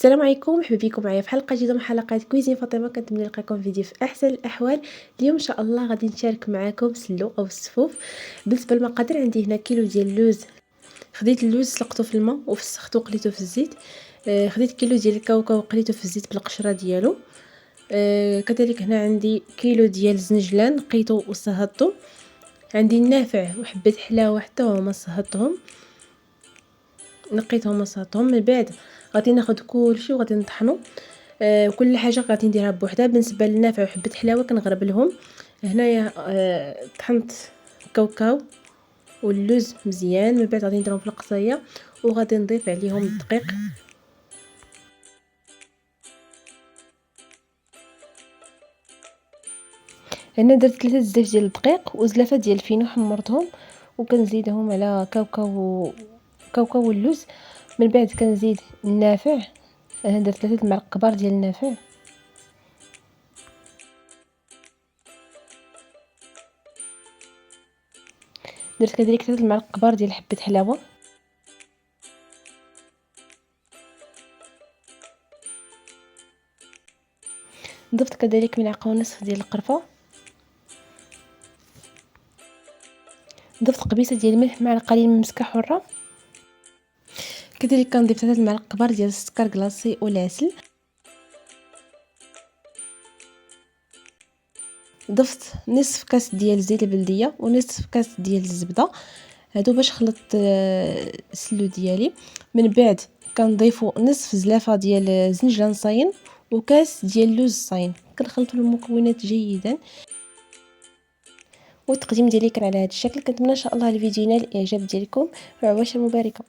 السلام عليكم، مرحبا بكم معايا في حلقه جديده من حلقات كويزين فاطمه. كنتمنى نلقاكم فيديو في احسن الاحوال. اليوم ان شاء الله غادي نشارك معكم سلو او السفوف. بالنسبه للمقادير عندي هنا كيلو ديال اللوز. خديت اللوز سلقته في الماء وفسخته وقليته في الزيت. خديت كيلو ديال الكاوكاو وقليته في الزيت بالقشره ديالو. كذلك هنا عندي كيلو ديال الزنجلان نقيته وصهدته. عندي النافع وحبه حلاوه حتى هما صهدتهم، نقيتهم وصهدتهم. من بعد غادي ناخذ كلشي وغادي نطحنو. كل حاجه غادي نديرها بوحدها. بالنسبه للنافع وحبه حلاوه كنغربلهم. هنايا طحنت الكاوكاو واللوز مزيان. من بعد غادي نديرهم في القصايه وغادي نضيف عليهم الدقيق. هنا درت 3 زلاف ديال الدقيق وزلافه ديال الفينو حمرتهم وكنزيدهم على كاوكاو واللوز. من بعد كنزيد النافع. انا درت 3 معالق كبار ديال النافع. درت كذلك 3 معالق كبار ديال حبه حلاوه. ضفت كذلك ملعقه ونصف ديال القرفه. ضفت قبيصه ديال الملح مع القليل من مسكه حره. كذلك كنضيف 3 معالق كبار ديال السكر كلاصي والعسل. ضفت نصف كاس ديال الزيت البلديه ونصف كاس ديال الزبده، هادو باش خلط السلو ديالي. من بعد كنضيفو نصف زلافه ديال الزنجلان صاين وكاس ديال اللوز صاين. كنخلطوا المكونات جيدا. والتقديم ديالي كان على هذا الشكل. كنتمنى ان شاء الله الفيديو ينال الاعجاب ديالكم. وعواشر مباركه.